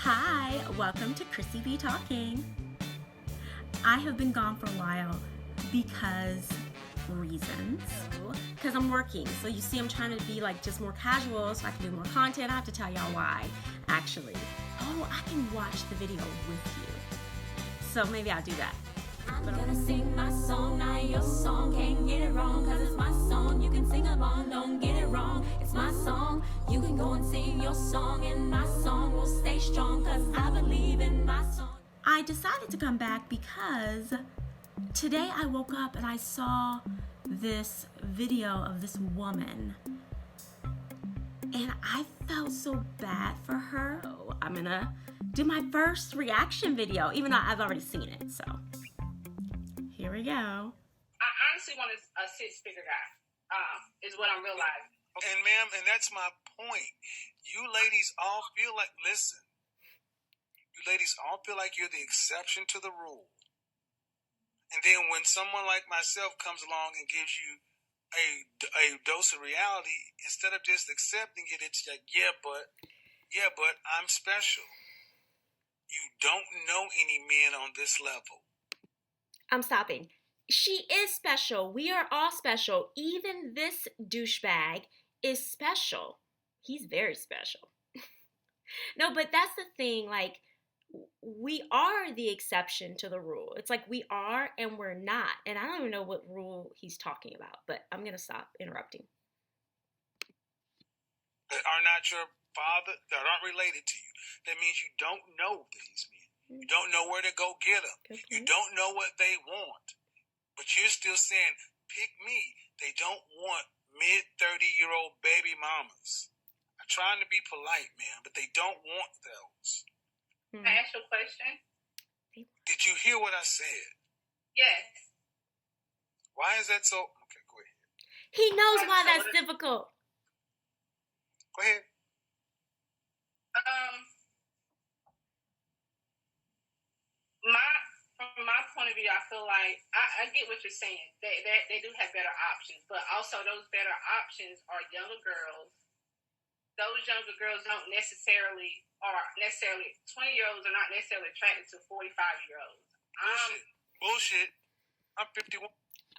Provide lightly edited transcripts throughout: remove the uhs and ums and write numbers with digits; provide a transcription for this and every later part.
Hi, welcome to Chrissy B Talking. I have been gone for a while because reasons. Because I'm working. So you see I'm trying to be like just more casual so I can do more content. I have to tell y'all why, actually. Oh, I can watch the video with you. So maybe I'll do that. I'm gonna sing my song, not your song. Can't get it wrong, cause it's my song. You can sing along, don't get it wrong. It's my song. You can go and sing your song, and my song will stay strong, cause I believe in my song. I decided to come back because today I woke up and I saw this video of this woman. And I felt so bad for her. So I'm gonna do my first reaction video, even though I've already seen it, so. Here we go. I honestly want a six-figure guy, is what I'm realizing. And ma'am, and that's my point. You ladies all feel like, listen, you ladies all feel like you're the exception to the rule. And then when someone like myself comes along and gives you a dose of reality, instead of just accepting it, it's like, yeah, but I'm special. You don't know any men on this level. I'm stopping. She is special. We are all special. Even this douchebag is special. He's very special. No, but that's the thing. Like, we are the exception to the rule. It's like we are and we're not. And I don't even know what rule he's talking about, but I'm going to stop interrupting. That are not your father, that aren't related to you. That means you don't know these men. You don't know where to go get them. You don't know what they want. But you're still saying, pick me. They don't want mid-30-year-old baby mamas. I'm trying to be polite, man, but they don't want those. Can I ask you a question? Did you hear what I said? Yes. Why is that so? Okay, go ahead. He knows why that's difficult. Go ahead. From my point of view, I feel like I get what you're saying. They do have better options, but also those better options are younger girls. Those younger girls don't necessarily 20-year-olds are not necessarily attracted to 45-year-olds. Bullshit. I'm 51.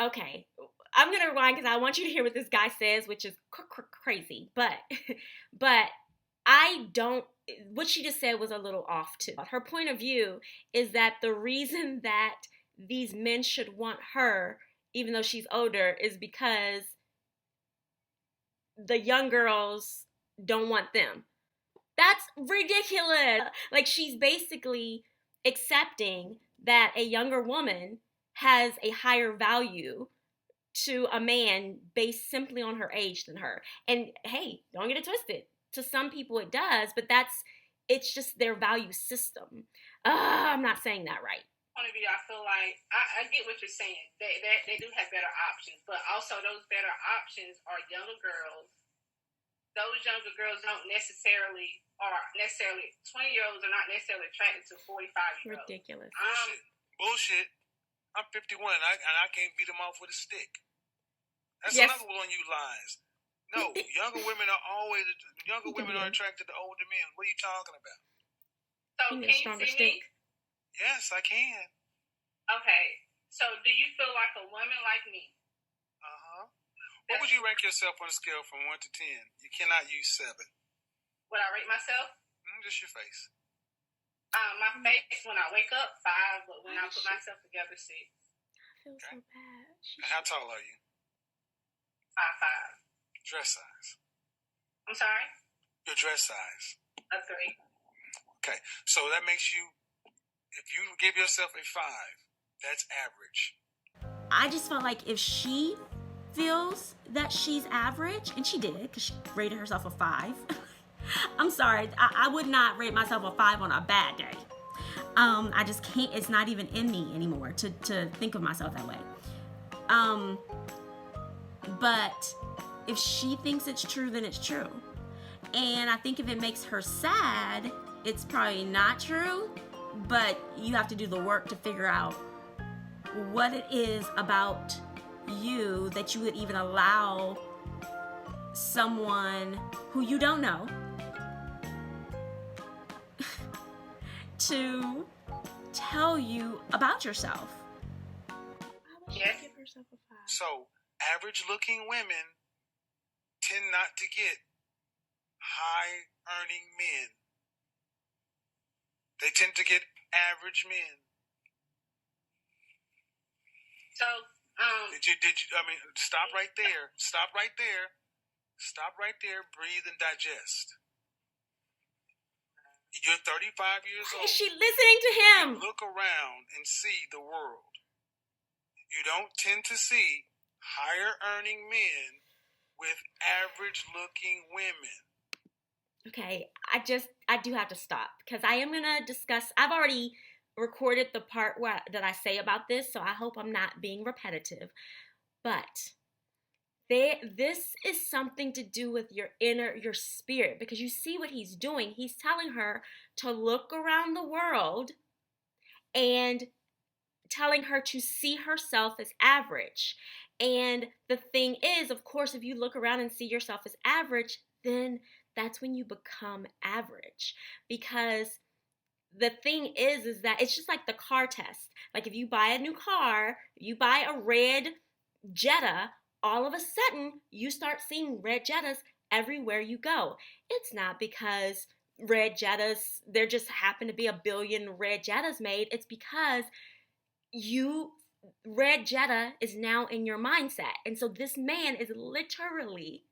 Okay, I'm gonna rewind because I want you to hear what this guy says, which is crazy. But I don't. What she just said was a little off too. Her point of view is that the reason that these men should want her, even though she's older, is because the young girls don't want them. That's ridiculous. Like, she's basically accepting that a younger woman has a higher value to a man based simply on her age than her. And hey, don't get it twisted. To some people it does, but it's just their value system. I'm not saying that right. Point of view, I feel like I get what you're saying. They do have better options, but also those better options are younger girls. Those younger girls don't necessarily 20-year-olds are not necessarily attracted to 45-year-olds. Ridiculous. Bullshit. I'm 51 and I can't beat them off with a stick. That's Yes. another one of you lies. No, younger women are attracted to older men. What are you talking about? So You need a can you stronger see stick. me? Yes, I can. Okay. So do you feel like a woman like me? Uh-huh. What would you rank yourself on a scale from 1 to 10? You cannot use 7. Would I rate myself? Just your face. My face when I wake up 5, but when I put myself together 6. I feel so bad. And how tall are you? 5'5". Dress size. I'm sorry? Your dress size. A 3. Okay, so that makes you, if you give yourself a 5, that's average. I just felt like if she feels that she's average, and she did, because she rated herself a 5. I'm sorry, I would not rate myself a 5 on a bad day. I just can't, it's not even in me anymore to think of myself that way. But if she thinks it's true, then it's true. And I think if it makes her sad, it's probably not true, but you have to do the work to figure out what it is about you that you would even allow someone who you don't know to tell you about yourself. Yes. Give herself a 5. So, average-looking women tend not to get high-earning men. They tend to get average men. So, Did you, stop right there. Stop right there. Stop right there. Breathe and digest. You're 35 years Why old. is she listening to him? Look around and see the world. You don't tend to see higher earning men with average looking women. Okay, I do have to stop because I am gonna discuss. I've already recorded the part that I say about this, so I hope I'm not being repetitive. But this is something to do with your spirit, because you see what he's doing. He's telling her to look around the world and telling her to see herself as average. And the thing is, of course, if you look around and see yourself as average, then that's when you become average. Because the thing is that it's just like the car test. Like if you buy a new car, you buy a red Jetta, all of a sudden you start seeing red Jettas everywhere you go. It's not because red Jettas, there just happen to be a billion red Jettas made. It's because red Jetta is now in your mindset. And so this man is literally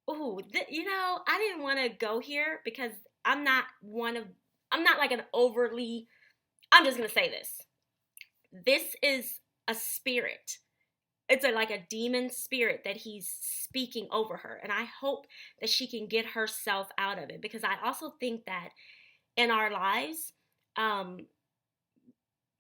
Ooh, I didn't want to go here because I'm not like an overly, I'm just going to say this. This is a spirit. It's like a demon spirit that he's speaking over her. And I hope that she can get herself out of it, because I also think that in our lives,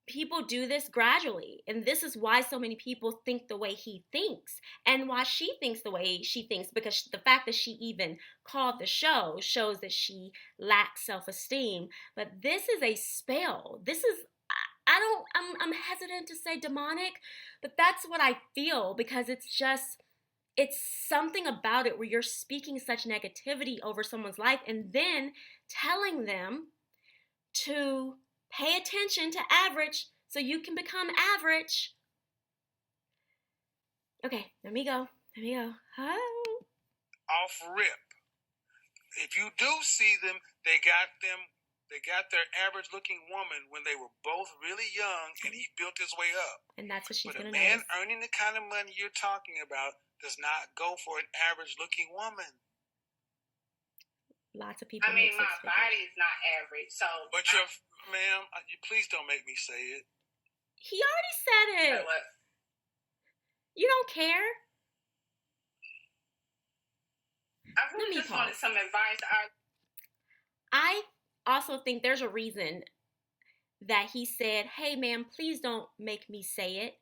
people do this gradually. And this is why so many people think the way he thinks and why she thinks the way she thinks, because the fact that she even called the show shows that she lacks self-esteem. But this is a spell. This is, I'm hesitant to say demonic, but that's what I feel, because it's something about it where you're speaking such negativity over someone's life and then telling them to pay attention to average so you can become average. Okay, let me go. Oh. Off rip. If you do see them, they got their average looking woman when they were both really young, and he built his way up. And that's what she's going to notice. But a man earning the kind of money you're talking about does not go for an average looking woman. Lots of people. I mean, my body is not average, so. But ma'am, you please don't make me say it. He already said it. What? You don't care. I really just wanted some advice. I also think there's a reason that he said, "Hey, ma'am, please don't make me say it."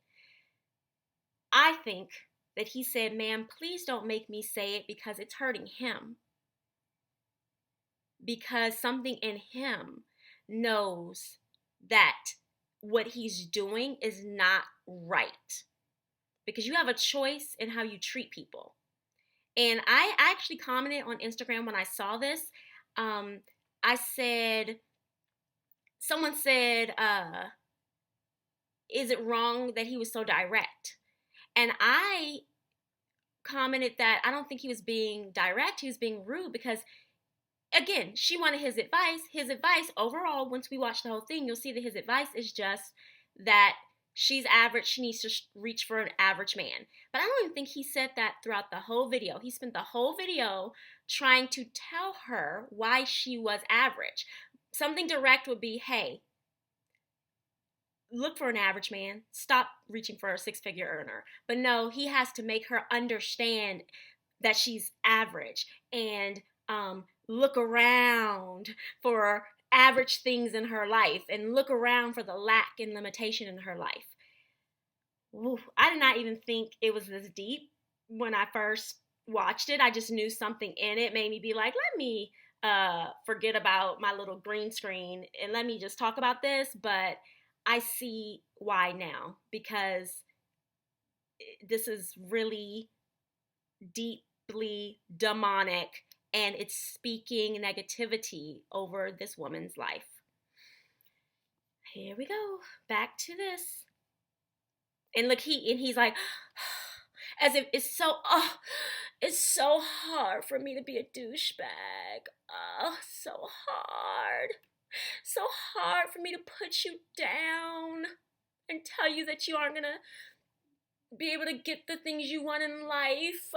I think that he said, "Ma'am, please don't make me say it," because it's hurting him. Because something in him knows that what he's doing is not right. Because you have a choice in how you treat people. And I actually commented on Instagram when I saw this. Someone said, is it wrong that he was so direct? And I commented that I don't think he was being direct, he was being rude, because again, she wanted his advice. His advice overall, once we watch the whole thing, you'll see that his advice is just that she's average, she needs to reach for an average man. But I don't even think he said that throughout the whole video. He spent the whole video trying to tell her why she was average. Something direct would be, hey, look for an average man. Stop reaching for a six-figure earner. But no, he has to make her understand that she's average and look around for average things in her life and look around for the lack and limitation in her life. Ooh, I did not even think it was this deep when I first watched it. I just knew something in it made me be like, let me forget about my little green screen and let me just talk about this. But I see why now, because this is really deep demonic, and it's speaking negativity over this woman's life. Here we go, back to this. And look, he's like, as if it's so hard for me to be a douchebag. Oh, so hard for me to put you down and tell you that you aren't gonna be able to get the things you want in life.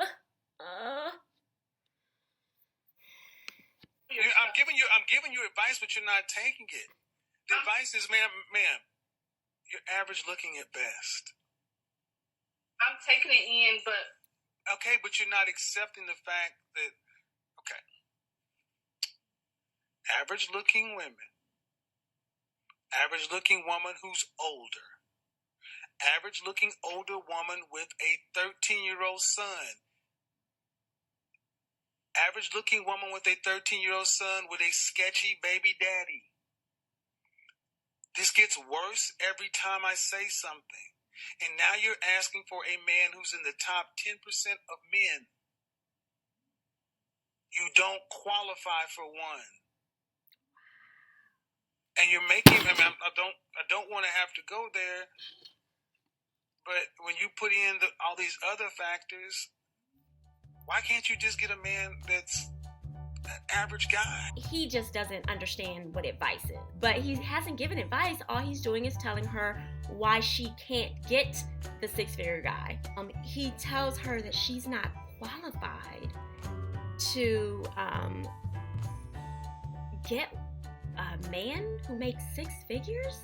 I'm giving you advice, but you're not taking it. The advice is, ma'am, you're average looking at best. I'm taking it in, but okay, but you're not accepting the fact that average looking women, average looking woman who's older, average looking older woman with a 13-year-old son, average looking woman with a 13-year-old son with a sketchy baby daddy. This gets worse every time I say something. And now you're asking for a man who's in the top 10% of men. You don't qualify for one. And you're making, I don't want to have to go there, but when you put in all these other factors, why can't you just get a man that's an average guy? He just doesn't understand what advice is. But he hasn't given advice. All he's doing is telling her why she can't get the six-figure guy. He tells her that she's not qualified to get a man who makes six figures.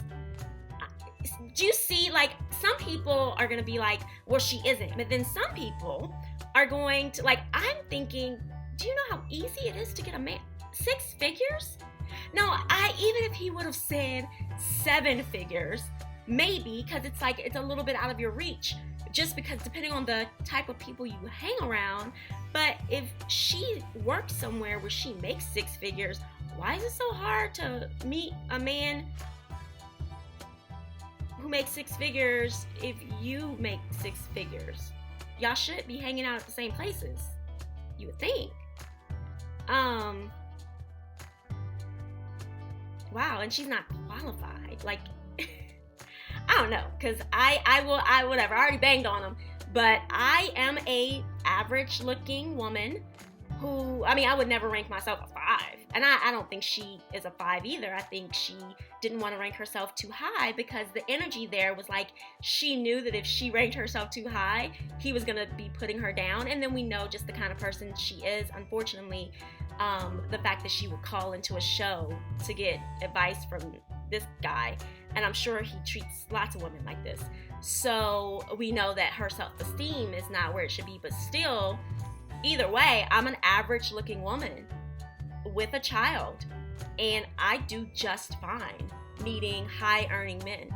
Do you see, like, some people are gonna be like, well, she isn't, but then some people are going to, like, I'm thinking, do you know how easy it is to get a man six figures? No, even if he would have said seven figures, maybe, because it's like it's a little bit out of your reach, just because depending on the type of people you hang around. But if she works somewhere where she makes six figures, why is it so hard to meet a man who makes six figures if you make six figures? Y'all should be hanging out at the same places, you would think. Wow, and she's not qualified. Like, I don't know, because I whatever, I already banged on him, but I am a average looking woman who, I would never rank myself a 5. And I don't think she is a 5 either. I think she didn't want to rank herself too high because the energy there was like she knew that if she ranked herself too high, he was going to be putting her down. And then we know just the kind of person she is. Unfortunately, the fact that she would call into a show to get advice from this guy, and I'm sure he treats lots of women like this. So we know that her self-esteem is not where it should be, but still, either way, I'm an average looking woman with a child, and I do just fine meeting high earning men.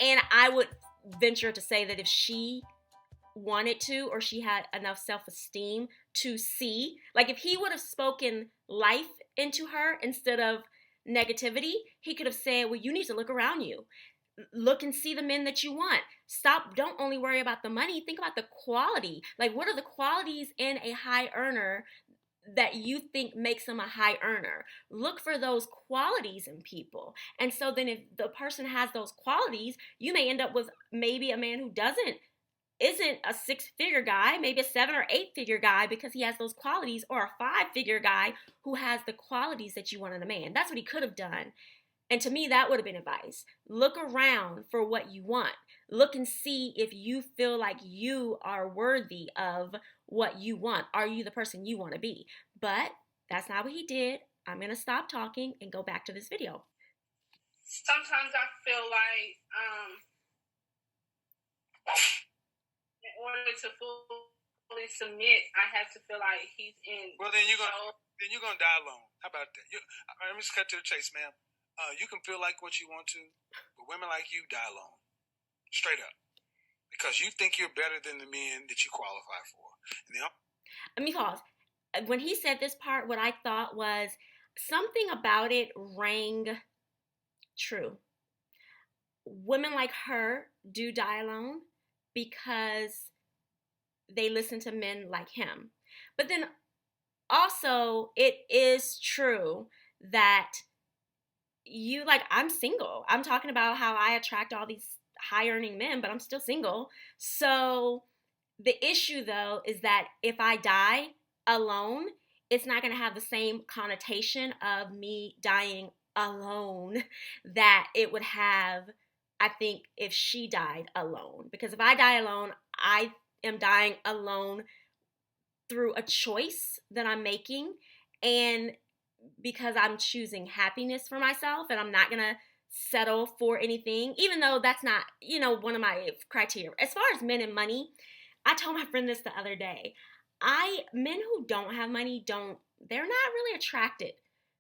And I would venture to say that if she wanted to, or she had enough self-esteem to see, like if he would have spoken life into her instead of negativity, he could have said, well, you need to look around you. Look and see the men that you want. Don't only worry about the money, think about the quality. Like, what are the qualities in a high earner that you think makes them a high earner? Look for those qualities in people. And so then if the person has those qualities, you may end up with maybe a man who isn't a 6-figure guy, maybe a 7 or 8-figure guy because he has those qualities, or a 5-figure guy who has the qualities that you want in a man. That's what he could have done. And to me, that would have been advice. Look around for what you want. Look and see if you feel like you are worthy of what you want. Are you the person you want to be? But that's not what he did. I'm going to stop talking and go back to this video. Sometimes I feel like in order to fully submit, I have to feel like he's in. Well, then you're gonna die alone. How about that? Let me just cut to the chase, ma'am. You can feel like what you want to, but women like you die alone. Straight up. Because you think you're better than the men that you qualify for. Let me pause. When he said this part, what I thought was something about it rang true. women like her do die alone because they listen to men like him. But then also, it is true that I'm single. I'm talking about how I attract all these high earning men, but I'm still single. So the issue though is that if I die alone, it's not going to have the same connotation of me dying alone that it would have, I think, if she died alone. Because if I die alone, I am dying alone through a choice that I'm making, and because I'm choosing happiness for myself, and I'm not gonna settle for anything, even though that's not, one of my criteria. As far as men and money, I told my friend this the other day. Men who don't have money they're not really attracted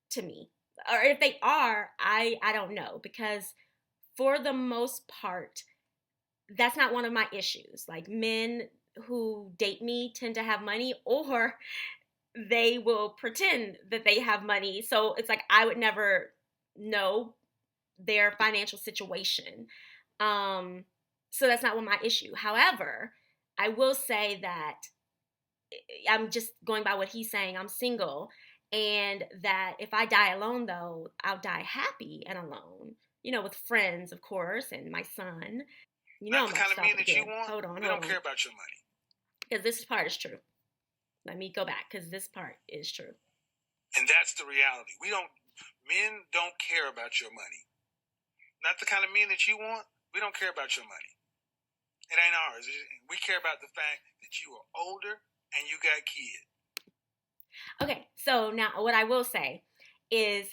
to me. Or if they are, I don't know, because for the most part, that's not one of my issues. Like, men who date me tend to have money, or they will pretend that they have money. So it's like I would never know their financial situation. So that's not one of my issue. However, I will say that I'm just going by what he's saying. I'm single, and that if I die alone, though, I'll die happy and alone. With friends, of course, and my son. Not the kind of men that you want. Hold on. We don't care about your money. Because this part is true. Let me go back, because this part is true. And that's the reality. Men don't care about your money. Not the kind of men that you want. We don't care about your money. It ain't ours. We care about the fact that you are older and you got kids. Okay, so now what I will say is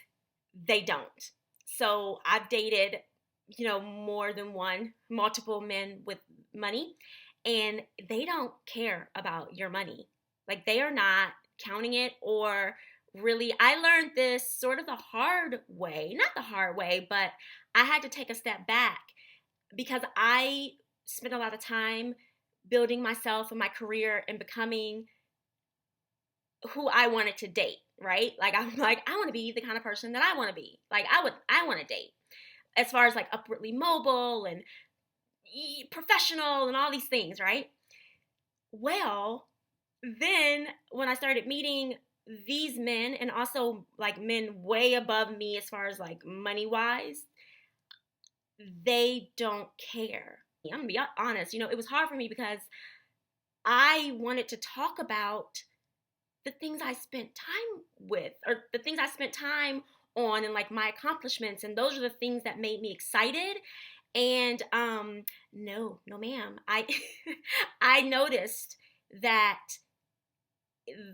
they don't. So I've dated, more than multiple men with money, and they don't care about your money. Like, they are not counting it, or really, I learned this sort of the hard way. Not the hard way, but I had to take a step back because I spent a lot of time building myself and my career and becoming who I wanted to date, right? Like, I'm like, I want to be the kind of person that I want to be. Like, I want to date. As far as like upwardly mobile and professional and all these things, right? Well, then when I started meeting these men, and also like men way above me as far as like money wise, they don't care. I'm gonna be honest, it was hard for me because I wanted to talk about the things I spent time with, or the things I spent time on, and like my accomplishments, and those are the things that made me excited. And no ma'am, I I noticed that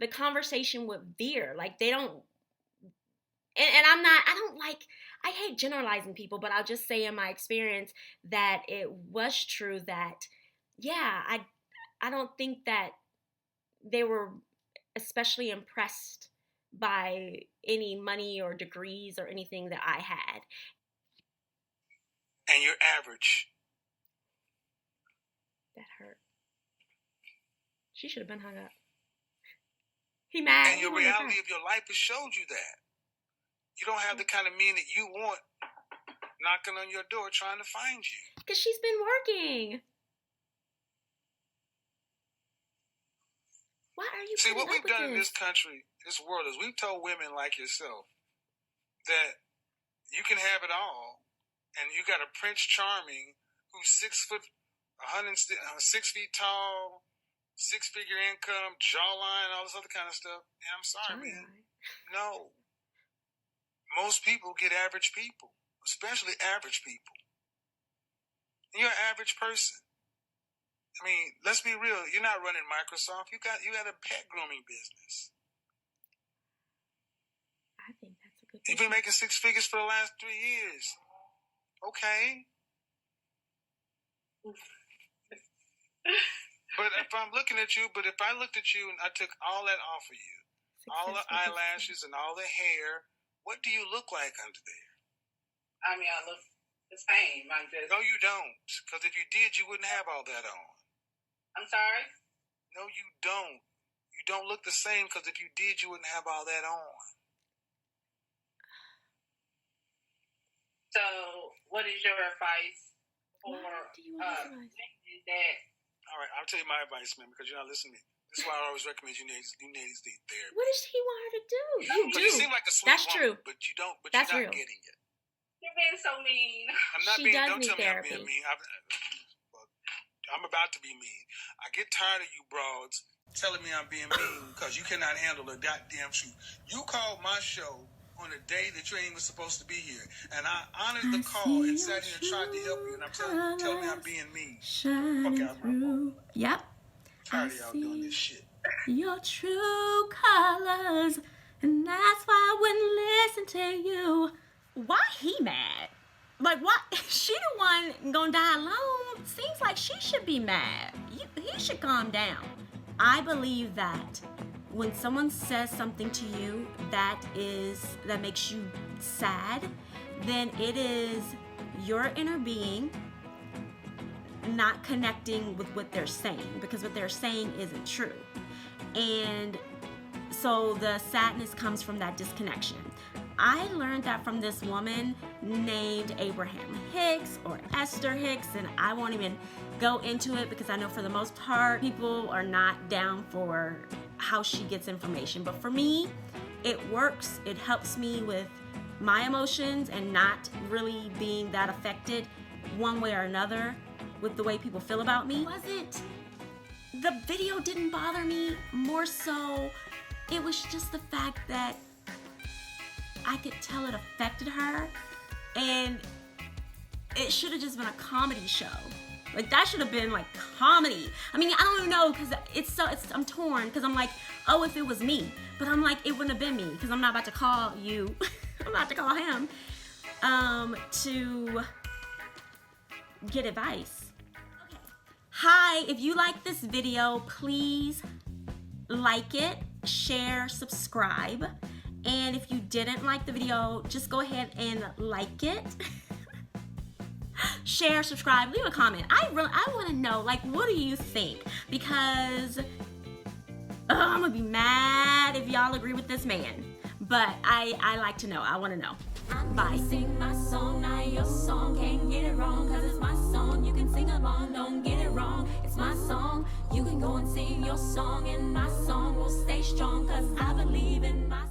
the conversation would veer. Like, they don't, and I hate generalizing people, but I'll just say in my experience that it was true that, yeah, I don't think that they were especially impressed by any money or degrees or anything that I had. And you're average. That hurt. She should have been hung up. He mad. And your reality of your life has showed you that. You don't have the kind of men that you want knocking on your door trying to find you. Because she's been working. Why are you See, what we've done this? in this country, this world, is we've told women like yourself that you can have it all, and you got a Prince Charming who's 6 foot, 6 feet tall, 6-figure income, jawline, all this other kind of stuff. And I'm sorry, man. No. Most people get average people, especially average people. And you're an average person. I mean, let's be real. You're not running Microsoft. You got a pet grooming business. I think that's a good. You've been making 6 figures for the last 3 years. Okay. But if I looked at you and I took all that off of you, all the eyelashes and all the hair, what do you look like under there? I mean, I look the same. No, you don't. Because if you did, you wouldn't have all that on. I'm sorry? No, you don't. You don't look the same, because if you did, you wouldn't have all that on. So, what is your advice or What do you want advice? that. All right, I'll tell you my advice, man, because you're not listening to me. This is why I always recommend you ladies to therapy. What does he want her to do? You do. You seem like a sweet That's woman, true. but you don't. But That's you're not real. getting it. You're being so mean. I'm not She being. does Don't need tell therapy. me I'm being mean. I'm about to be mean. I get tired of you broads telling me I'm being mean because you cannot handle the goddamn truth. You called my show on a day that you ain't even supposed to be here, and I honored the call and sat here and tried to help you, and I'm telling me I'm being mean. Fuck out my phone. Yep. Tired of y'all doing this shit. Your true colors, and that's why I wouldn't listen to you. Why he mad? Like, why? She the one gonna die alone. Seems like she should be mad. He should calm down. I believe that when someone says something to you that makes you sad, then it is your inner being not connecting with what they're saying, because what they're saying isn't true. And so the sadness comes from that disconnection. I learned that from this woman named Abraham Hicks or Esther Hicks, and I won't even go into it because I know for the most part people are not down for how she gets information. But for me, it works. It helps me with my emotions and not really being that affected one way or another with the way people feel about me. The video didn't bother me, more so it was just the fact that I could tell it affected her, and it should have just been a comedy show. Like, that should have been like comedy. I mean, I don't even know, because I'm torn, because I'm like, oh, if it was me, but I'm like, it wouldn't have been me, because I'm not about to call you, I'm about to call him to get advice. Okay. Hi, if you like this video, please like it, share, subscribe. And if you didn't like the video, just go ahead and like it. Share, subscribe, leave a comment. I want to know, like, what do you think? Because I'm gonna be mad if y'all agree with this man. But I like to know. I want to know. Bye. Sing my song, not your song. Can't get it wrong, cause it's my song. You can sing along, don't get it wrong. It's my song. You can go and sing your song, and my song will stay strong, cause I believe in my